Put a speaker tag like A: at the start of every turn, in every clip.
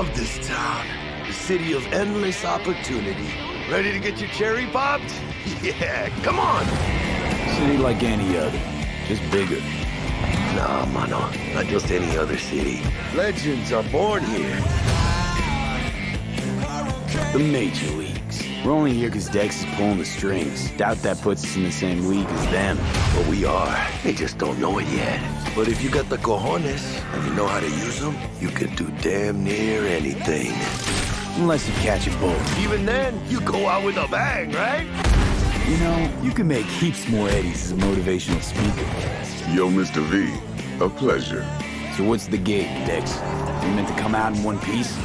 A: love this town. The city of endless opportunity. Ready to get your cherry popped? Yeah, come on!
B: City like any other, just bigger.
A: Nah, mano, not just any other city. Legends are born here.
B: The major leagues. We're only here because Dex is pulling the strings. Doubt that puts us in the same league as them.
A: But we are. They just don't know it yet. But if you got the cojones and you know how to use them, you can do damn near anything.
B: Unless you catch a bullet.
A: Even then, you go out with a bang, right?
B: You know, you can make heaps more eddies as a motivational speaker.
C: Yo, Mr. V, a pleasure.
B: So what's the gig, Dex? You meant to come out in one piece?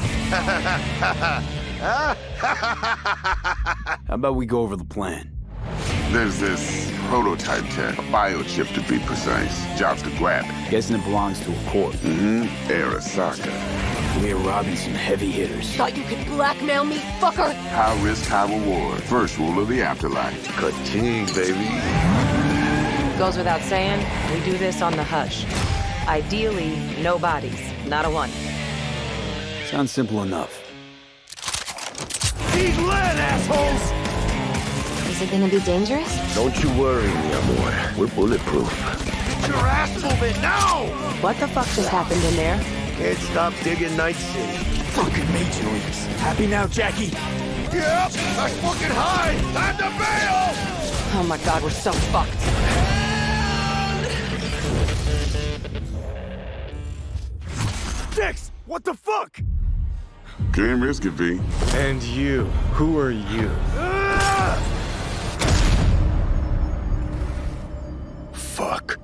B: How about we go over the plan?
C: There's this prototype tech, a biochip to be precise. Jobs to grab it.
B: Guessing it belongs to a corp.
C: Arasaka.
B: We're robbing some heavy hitters.
D: Thought you could blackmail me, fucker?
C: High risk, high reward. First rule of the afterlife.
A: Ka-ching, baby.
D: Goes without saying, we do this on the hush. Ideally, no bodies, not a one.
B: Sounds simple enough.
A: Eat lead, assholes!
E: Is it gonna be dangerous?
A: Don't you worry, mi amor. We're bulletproof. Get your ass moving now!
D: What the fuck just happened in there?
A: Can't stop digging Night City.
B: Fucking major leagues. Happy now, Jackie?
A: Yep, that's fucking high! Time to bail!
D: Oh my god, we're so fucked.
A: Dex, what the fuck?
C: Can't risk it, V.
A: And you, who are you? Fuck.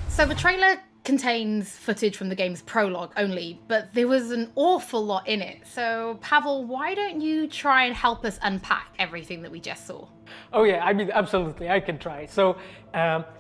F: So the trailer contains footage from the game's prologue only, but there was an awful lot in it. So Pavel, why don't you try and help us unpack everything that we just saw?
G: Oh yeah, I mean, absolutely, I can try. So,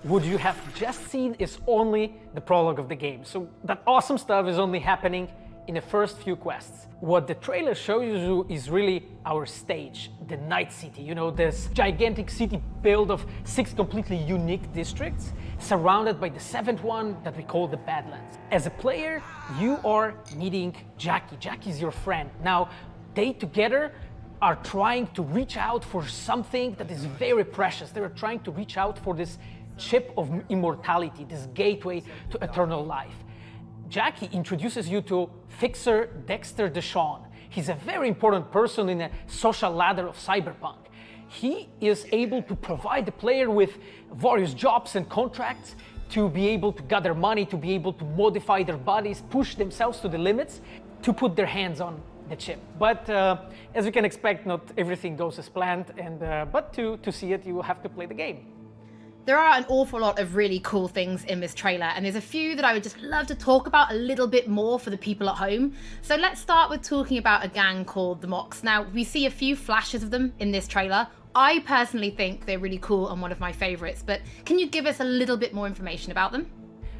G: what you have just seen is only the prologue of the game. So that awesome stuff is only happening in the first few quests. What the trailer shows you is really our stage, the Night City. You know, this gigantic city built of 6 completely unique districts, surrounded by the 7th one that we call the Badlands. As a player, you are meeting Jackie. Jackie's your friend. Now, they together are trying to reach out for something that is very precious. They are trying to reach out for this chip of immortality, this gateway to eternal life. Jackie introduces you to Fixer Dexter Deshawn. He's a very important person in the social ladder of Cyberpunk. He is able to provide the player with various jobs and contracts to be able to gather money, to be able to modify their bodies, push themselves to the limits, to put their hands on the chip. But as you can expect, not everything goes as planned, and but to see it, you will have to play the game.
F: There are an awful lot of really cool things in this trailer, and there's a few that I would just love to talk about a little bit more for the people at home. So let's start with talking about a gang called the Mox. Now, we see a few flashes of them in this trailer. I personally think they're really cool and one of my favorites, but can you give us a little bit more information about them?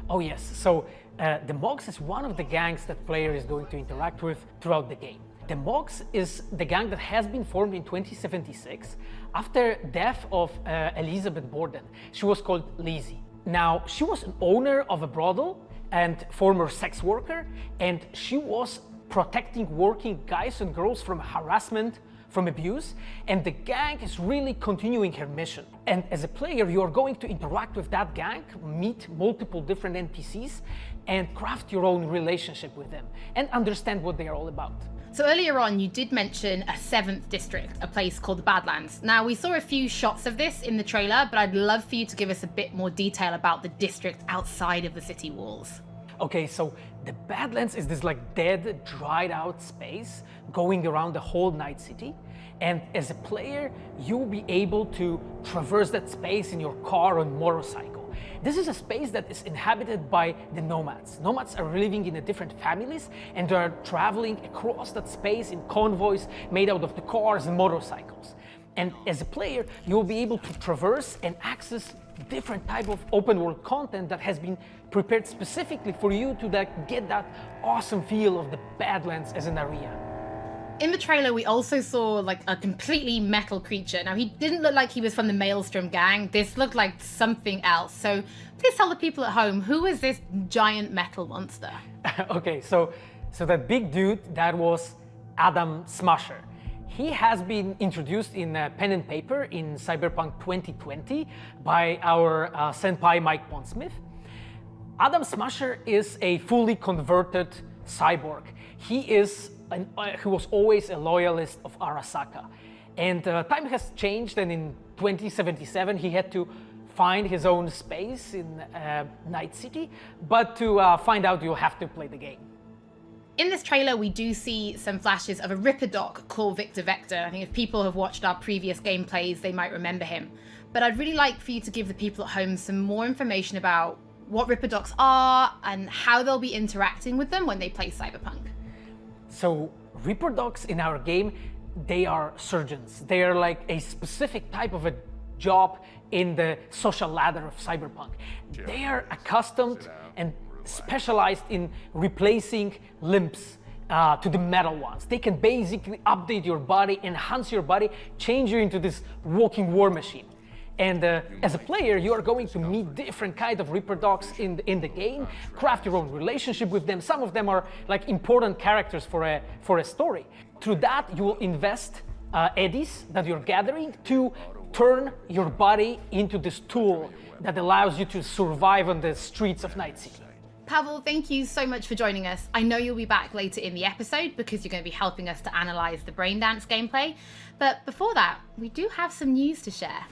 G: Oh yes, so the Mox is one of the gangs that player is going to interact with throughout the game. The Mox is the gang that has been formed in 2076 after death of Elizabeth Borden. She was called Lizzie. Now, she was an owner of a brothel and former sex worker, and she was protecting working guys and girls from harassment, from abuse, and the gang is really continuing her mission. And as a player, you are going to interact with that gang, meet multiple different NPCs, and craft your own relationship with them, and understand what they are all about.
F: So earlier on, you did mention a 7th district, a place called the Badlands. Now, we saw a few shots of this in the trailer, but I'd love for you to give us a bit more detail about the district outside of the city walls.
G: Okay, so the Badlands is this like dead, dried out space going around the whole Night City. And as a player, you'll be able to traverse that space in your car or motorcycle. This is a space that is inhabited by the nomads. Nomads are living in the different families, and they are traveling across that space in convoys made out of the cars and motorcycles. And as a player, you'll be able to traverse and access different type of open world content that has been prepared specifically for you to get that awesome feel of the Badlands as an area.
F: In the trailer, we also saw like a completely metal creature. Now, he didn't look like he was from the Maelstrom gang. This looked like something else. So please tell the people at home, who is this giant metal monster?
G: Okay, so that big dude, that was Adam Smasher. He has been introduced in Pen and Paper in Cyberpunk 2020 by our senpai Mike Pondsmith. Adam Smasher is a fully converted cyborg. He was always a loyalist of Arasaka. And time has changed, and in 2077 he had to find his own space in Night City. But to find out, you'll have to play the game.
F: In this trailer, we do see some flashes of a Ripper doc called Victor Vector. I think if people have watched our previous gameplays, they might remember him. But I'd really like for you to give the people at home some more information about what Ripper docs are and how they'll be interacting with them when they play Cyberpunk.
G: So Ripper docs in our game, they are surgeons. They are like a specific type of a job in the social ladder of Cyberpunk. They are accustomed and specialized in replacing limbs to the metal ones. They can basically update your body, enhance your body, change you into this walking war machine. And as a player, you are going to meet different kind of Ripper docs in the game, craft your own relationship with them. Some of them are like important characters for a story. Through that, you will invest eddies that you're gathering to turn your body into this tool that allows you to survive on the streets of Night City.
F: Pavel, thank you so much for joining us. I know you'll be back later in the episode because you're going to be helping us to analyze the Braindance gameplay. But before that, we do have some news to share.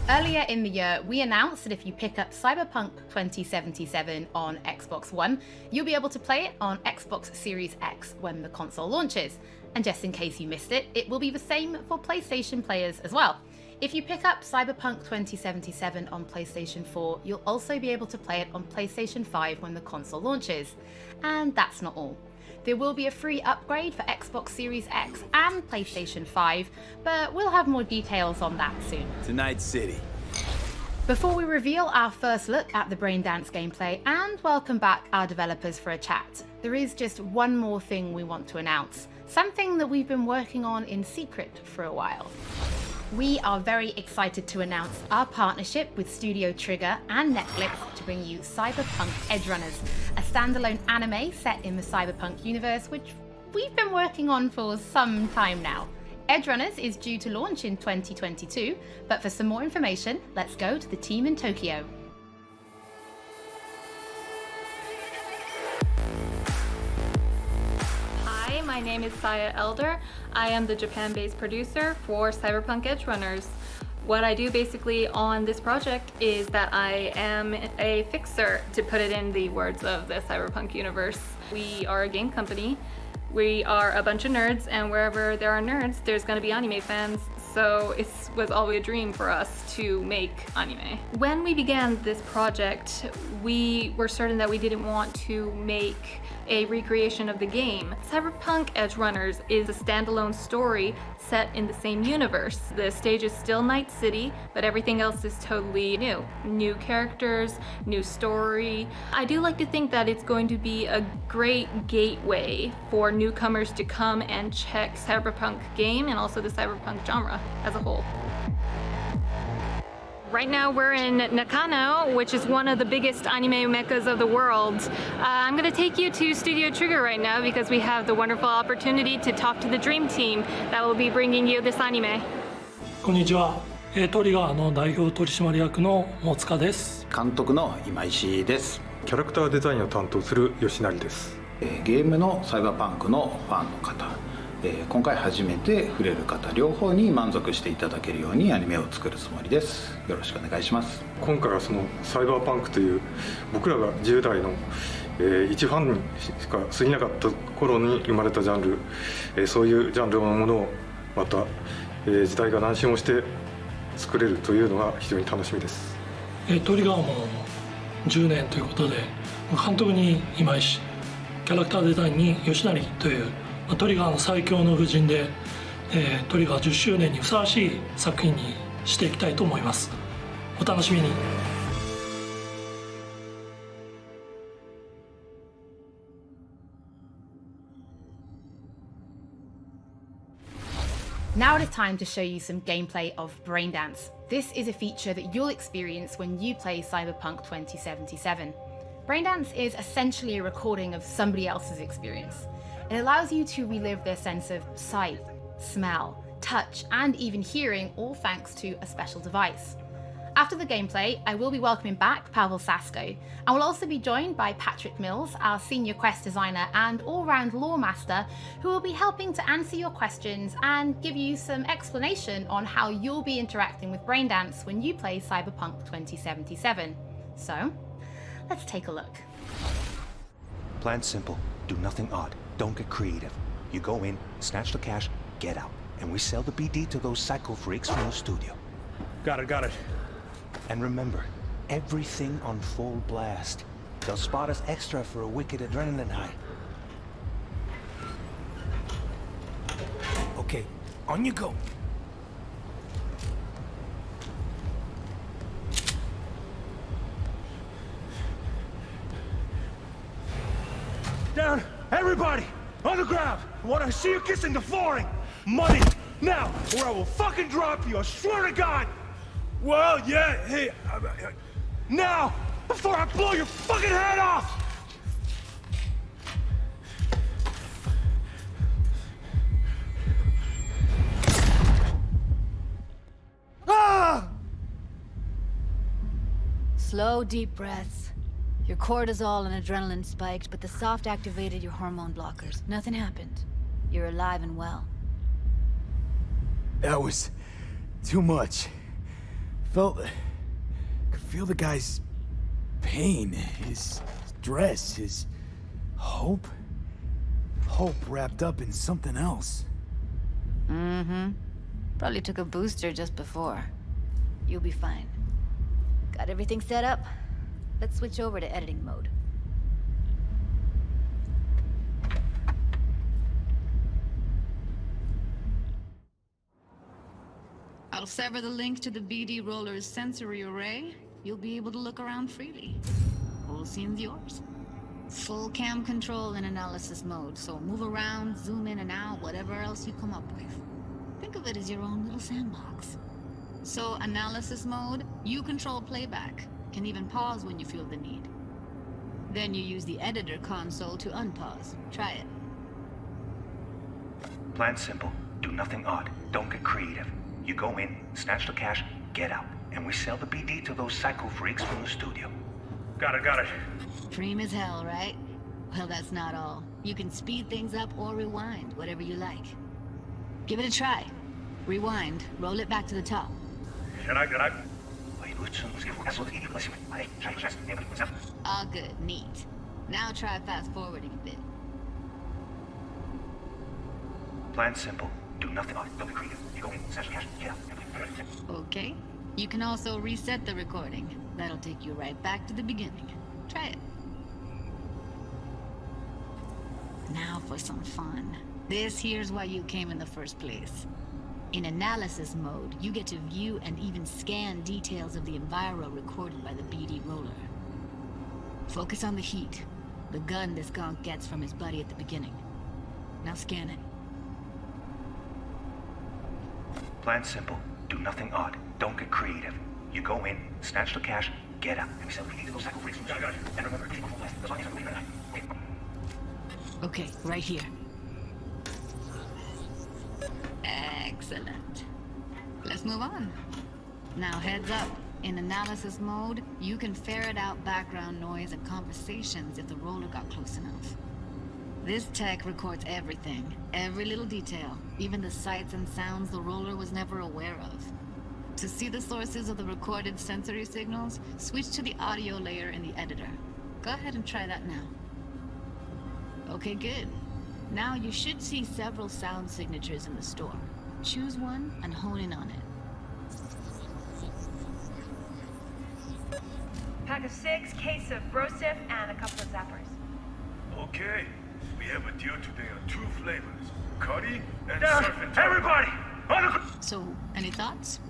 F: Earlier in the year, we announced that if you pick up Cyberpunk 2077 on Xbox One, you'll be able to play it on Xbox Series X when the console launches. And just in case you missed it, it will be the same for PlayStation players as well. If you pick up Cyberpunk 2077 on PlayStation 4, you'll also be able to play it on PlayStation 5 when the console launches. And that's not all. There will be a free upgrade for Xbox Series X and PlayStation 5, but we'll have more details on that soon.
B: To Night City.
F: Before we reveal our first look at the Braindance gameplay and welcome back our developers for a chat, there is just one more thing we want to announce, something that we've been working on in secret for a while. We are very excited to announce our partnership with Studio Trigger and Netflix to bring you Cyberpunk Edgerunners, a standalone anime set in the Cyberpunk universe, which we've been working on for some time now. Edgerunners is due to launch in 2022, but for some more information, let's go to the team in Tokyo.
H: Hi, my name is Saya Elder. I am the Japan-based producer for Cyberpunk Edgerunners. What I do basically on this project is that I am a fixer, to put it in the words of the Cyberpunk universe. We are a game company. We are a bunch of nerds, and wherever there are nerds, there's going to be anime fans. So it was always a dream for us to make anime. When we began this project, we were certain that we didn't want to make a recreation of the game. Cyberpunk Edgerunners is a standalone story set in the same universe. The stage is still Night City, but everything else is totally new. New characters, new story. I do like to think that it's going to be a great gateway for newcomers to come and check Cyberpunk game and also the Cyberpunk genre as a whole. Right now we're in Nakano, which is one of the biggest anime meccas of the world. I'm going to take you to Studio Trigger right now because we have the wonderful opportunity to talk to the dream team that will be bringing you this anime.
I: こんにちは。トリガーの代表取締役の大塚です。
J: 監督の今石です。
K: キャラクターデザインを担当する吉成です。
J: ゲームのサイバーパンクのファンの方、今回初めて触れる方両方に満足していただけるようにアニメを作るつもりです。よろしくお願いします。
K: 今回はそのサイバーパンクという僕らが10代の一ファンにしか過ぎなかった頃に生まれたジャンル、そういうジャンルのものをまた、時代が何周もして作れるというのが非常に楽しみです。
I: トリガーも10年ということで、監督に今石、キャラクターデザインに吉成というトリガーの最強の布陣で、トリガー10周年にふさわしい作品にしていきたいと思います。お楽しみに。
F: Now it is time to show you some gameplay of Braindance. This is a feature that you'll experience when you play Cyberpunk 2077. Braindance is essentially a recording of somebody else's experience. It allows you to relive their sense of sight, smell, touch, and even hearing, all thanks to a special device. After the gameplay, I will be welcoming back Pavel Sasko, and will also be joined by Patrick Mills, our senior quest designer and all-round lore master, who will be helping to answer your questions and give you some explanation on how you'll be interacting with Braindance when you play Cyberpunk 2077. So, let's take a look.
L: Plan simple, do nothing odd, don't get creative. You go in, snatch the cash, get out, and we sell the BD to those psycho freaks from the studio.
K: Got it.
L: And remember, everything on full blast. They'll spot us extra for a wicked adrenaline high. Okay, on you go.
A: Down! Everybody! On the ground! I want to see you kissing the flooring! Money! Now! Or I will fucking drop you, I swear to God! Well, yeah, hey... now! Before I blow your fucking head off! Ah!
M: Slow, deep breaths. Your cortisol and adrenaline spiked, but the soft activated your hormone blockers. Nothing happened. You're alive and well.
B: That was too much. Could feel the guy's pain, his stress, his hope. Hope wrapped up in something else.
M: Mm-hmm. Probably took a booster just before. You'll be fine. Got everything set up? Let's switch over to editing mode. I'll sever the link to the BD Roller's sensory array. You'll be able to look around freely. Whole scene's yours. Full cam control in analysis mode, so move around, zoom in and out, whatever else you come up with. Think of it as your own little sandbox. So analysis mode, you control playback. Can even pause when you feel the need. Then you use the editor console to unpause. Try it.
L: Plan simple, do nothing odd, don't get creative. You go in, snatch the cash, get out, and we sell the BD to those psycho freaks from the studio.
K: Got it.
M: Dream as hell, right? Well, that's not all. You can speed things up or rewind, whatever you like. Give it a try. Rewind, roll it back to the top.
K: Can I?
M: All good, neat. Now try fast forwarding a bit.
L: Plan simple, do nothing odd, don't get creative. You go in, snatch the cash, get out.
M: Okay. You can also reset the recording. That'll take you right back to the beginning. Try it. Now for some fun. This here's why you came in the first place. In analysis mode, you get to view and even scan details of the enviro recorded by the BD Roller. Focus on the heat, the gun this gonk gets from his buddy at the beginning. Now scan it.
L: Plan simple, do nothing odd, don't get creative. You go in, snatch the cash, get out, and we sell the BD to those psycho freaks from the studio. And remember, people from West, that's all you have to believe in.
M: Okay, right here. Excellent. Let's move on. Now heads up. In analysis mode, you can ferret out background noise and conversations if the roller got close enough. This tech records everything, every little detail, even the sights and sounds the roller was never aware of. To see the sources of the recorded sensory signals, switch to the audio layer in the editor. Go ahead and try that now. Okay, good. Now you should see several sound signatures in the store. Choose one and hone in on it.
N: Pack of 6, case of Brosif, and a couple of zappers.
A: Okay, we have a deal today on 2 flavors. Cuddy and
K: Down.
A: surf and turf. Everybody!
M: So, any thoughts?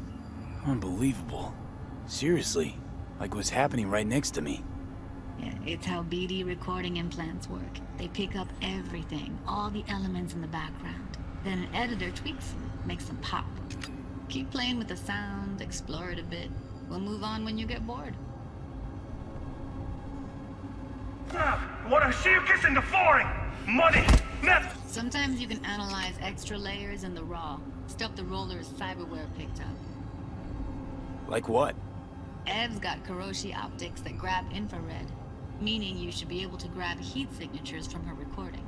B: Unbelievable. Seriously, like what's happening right next to me.
M: Yeah, it's how BD recording implants work. They pick up everything, all the elements in the background. Then an editor tweaks them. makes them pop. Keep playing with the sound, explore it a bit. We'll move on when you get bored.
A: Now, I want to see you kissing the flooring! Money! Now!
M: Sometimes you can analyze extra layers in the raw, stuff the roller's cyberware picked up.
B: Like what?
M: Ev's got Kiroshi optics that grab infrared, meaning you should be able to grab heat signatures from her recording.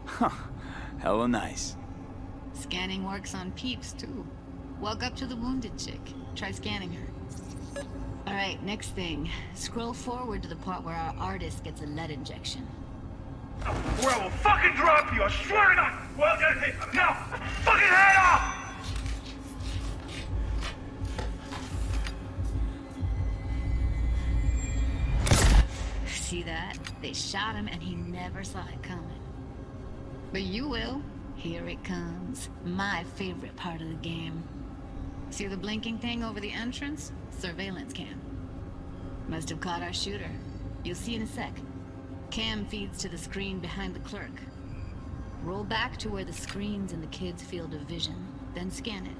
B: Huh. Hella nice.
M: Scanning works on peeps, too. Walk up to the wounded chick. Try scanning her. Alright, next thing. Scroll forward to the part where our artist gets a lead injection.
A: Or I will fucking drop you, I swear to God! Well, hey, now! Fucking head off!
M: See that? They shot him and he never saw it coming. But you will. Here it comes. My favorite part of the game. See the blinking thing over the entrance? Surveillance cam. Must have caught our shooter. You'll see in a sec. Cam feeds to the screen behind the clerk. Roll back to where the screen's in the kid's field of vision, then scan it.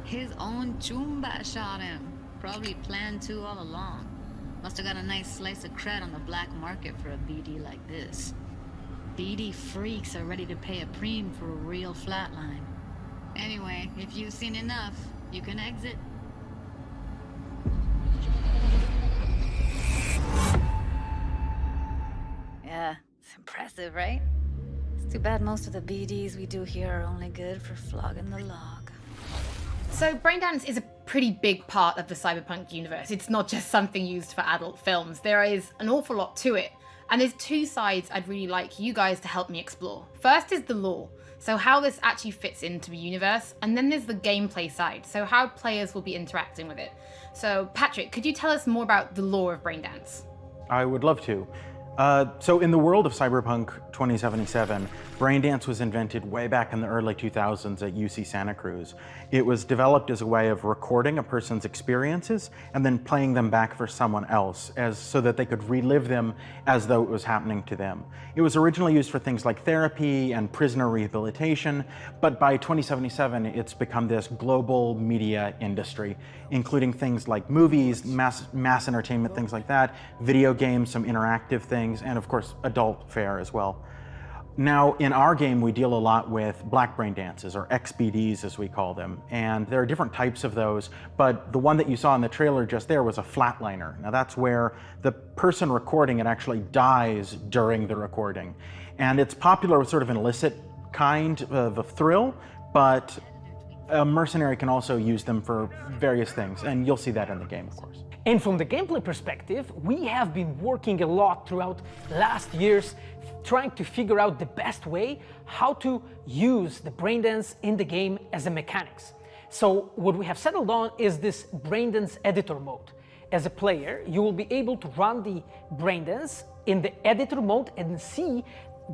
M: His own Chumba shot him. Probably planned to all along. Must have got a nice slice of cred on the black market for a BD like this. BD freaks are ready to pay a preem for a real flatline. Anyway, if you've seen enough, you can exit.
E: Yeah, it's impressive, right? It's too bad most of the BDs we do here are only good for flogging the log.
F: So Braindance is a pretty big part of the Cyberpunk universe. It's not just something used for adult films. There is an awful lot to it. And there's two sides I'd really like you guys to help me explore. First is the lore, so how this actually fits into the universe. And then there's the gameplay side, so how players will be interacting with it. So Patrick, could you tell us more about the lore of Braindance?
O: I would love to. So in the world of Cyberpunk 2077, Braindance was invented way back in the early 2000s at UC Santa Cruz. It was developed as a way of recording a person's experiences and then playing them back for someone else so that they could relive them as though it was happening to them. It was originally used for things like therapy and prisoner rehabilitation, but by 2077, it's become this global media industry, including things like movies, mass entertainment, things like that, video games, some interactive things, and of course, adult fare as well. Now, in our game, we deal a lot with black brain dances, or XBDs as we call them, and there are different types of those, but the one that you saw in the trailer just there was a flatliner. Now that's where the person recording it actually dies during the recording. And it's popular with sort of an illicit kind of a thrill, but a mercenary can also use them for various things, and you'll see that in the game, of course.
G: And from the gameplay perspective, we have been working a lot throughout last years trying to figure out the best way how to use the Braindance in the game as a mechanics. So what we have settled on is this Braindance editor mode. As a player, you will be able to run the Braindance in the editor mode and see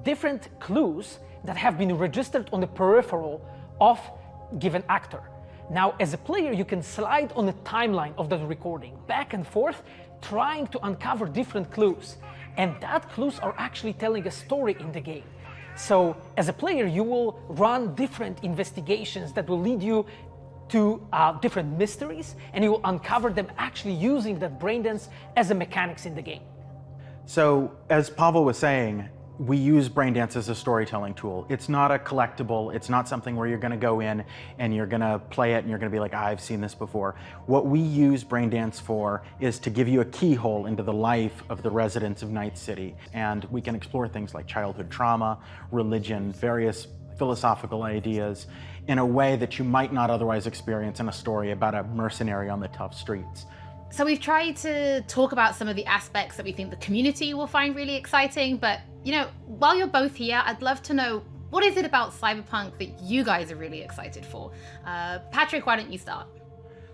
G: different clues that have been registered on the peripheral of given actor. Now, as a player, you can slide on the timeline of the recording, back and forth, trying to uncover different clues. And that clues are actually telling a story in the game. So, as a player, you will run different investigations that will lead you to different mysteries, and you will uncover them actually using that Braindance as a mechanics in the game.
O: So, as Pavel was saying, we use Braindance as a storytelling tool. It's not a collectible. It's not something where you're going to go in and you're going to play it and you're going to be like, I've seen this before. What we use Braindance for is to give you a keyhole into the life of the residents of Night City. And we can explore things like childhood trauma, religion, various philosophical ideas in a way that you might not otherwise experience in a story about a mercenary on the tough streets.
F: So we've tried to talk about some of the aspects that we think the community will find really exciting, but you know, while you're both here, I'd love to know, what is it about Cyberpunk that you guys are really excited for? Patrick, why don't you start?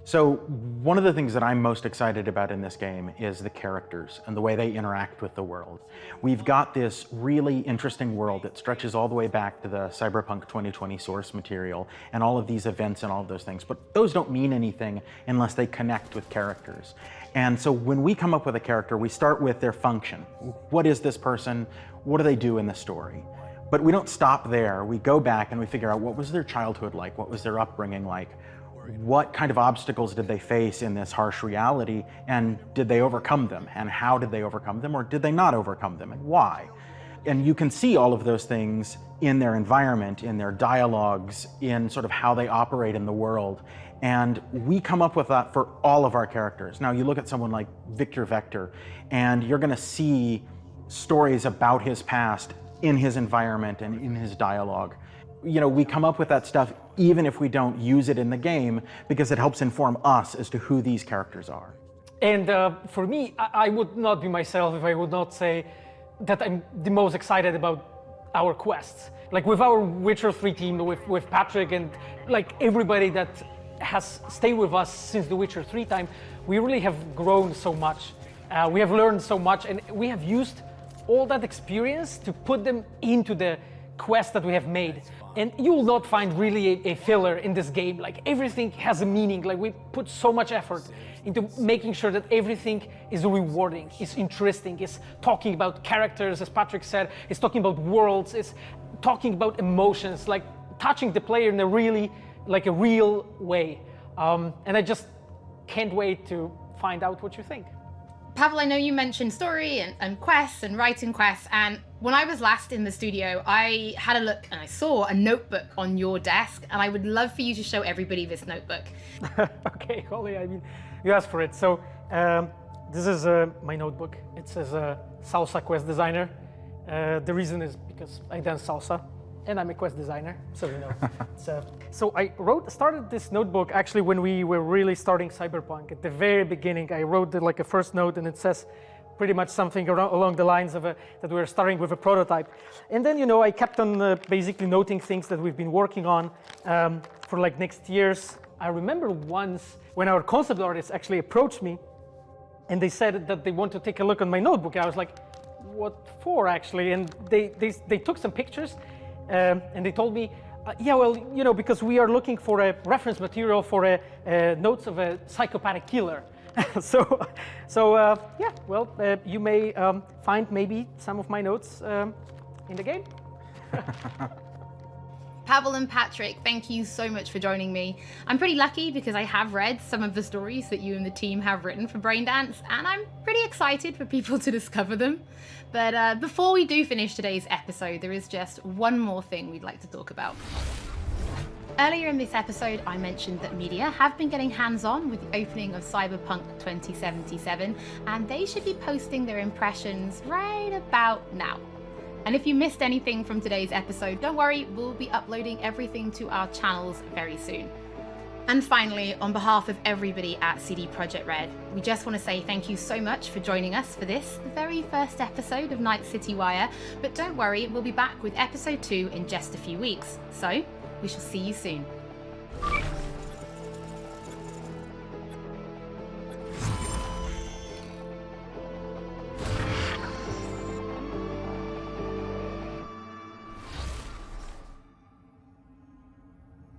O: So one of the things that I'm most excited about in this game is the characters and the way they interact with the world. We've got this really interesting world that stretches all the way back to the Cyberpunk 2020 source material and all of these events and all of those things, but those don't mean anything unless they connect with characters. And so when we come up with a character, we start with their function. What is this person? What do they do in the story? But we don't stop there. We go back and we figure out what was their childhood like? What was their upbringing like? What kind of obstacles did they face in this harsh reality, and did they overcome them? And how did they overcome them, or did they not overcome them, and why? And you can see all of those things in their environment, in their dialogues, in sort of how they operate in the world. And we come up with that for all of our characters. Now you look at someone like Victor Vector, and you're gonna see stories about his past in his environment and in his dialogue. You know, we come up with that stuff even if we don't use it in the game, because it helps inform us as to who these characters are.
G: And for me, I would not be myself if I would not say that I'm the most excited about our quests. Like with our Witcher 3 team, with Patrick and like everybody that has stayed with us since the Witcher 3 time, we really have grown so much. We have learned so much, and we have used all that experience to put them into the quest that we have made. And you will not find really a filler in this game. Like everything has a meaning. Like we put so much effort into making sure that everything is rewarding, is interesting, is talking about characters, as Patrick said, is talking about worlds, is talking about emotions, like touching the player in a really, like a real way. And I just can't wait to find out what you think.
F: Pavel, I know you mentioned story and quests and writing quests, and when I was last in the studio, I had a look and I saw a notebook on your desk, and I would love for you to show everybody this notebook.
G: Okay, Holly, I mean, you asked for it. So this is my notebook. It says Salsa Quest Designer. The reason is because I dance salsa, and I'm a quest designer, so you know. So I started this notebook actually when we were really starting Cyberpunk. At the very beginning, I wrote like a first note, and it says pretty much something along the lines of that we were starting with a prototype. And then, you know, I kept on basically noting things that we've been working on for like next years. I remember once when our concept artists actually approached me, and they said that they want to take a look on my notebook. I was like, what for actually? And they took some pictures, and they told me, yeah, well, you know, because we are looking for a reference material for notes of a psychopathic killer. Yeah, well, you may find maybe some of my notes in the game.
F: Pavel and Patrick, thank you so much for joining me. I'm pretty lucky because I have read some of the stories that you and the team have written for Braindance, and I'm pretty excited for people to discover them. But before we do finish today's episode, there is just one more thing we'd like to talk about. Earlier in this episode, I mentioned that media have been getting hands-on with the opening of Cyberpunk 2077, and they should be posting their impressions right about now. And if you missed anything from today's episode, don't worry, we'll be uploading everything to our channels very soon. And finally, on behalf of everybody at CD Projekt Red, we just want to say thank you so much for joining us for this, the very first episode of Night City Wire. But don't worry, we'll be back with episode 2 in just a few weeks. So, we shall see you soon.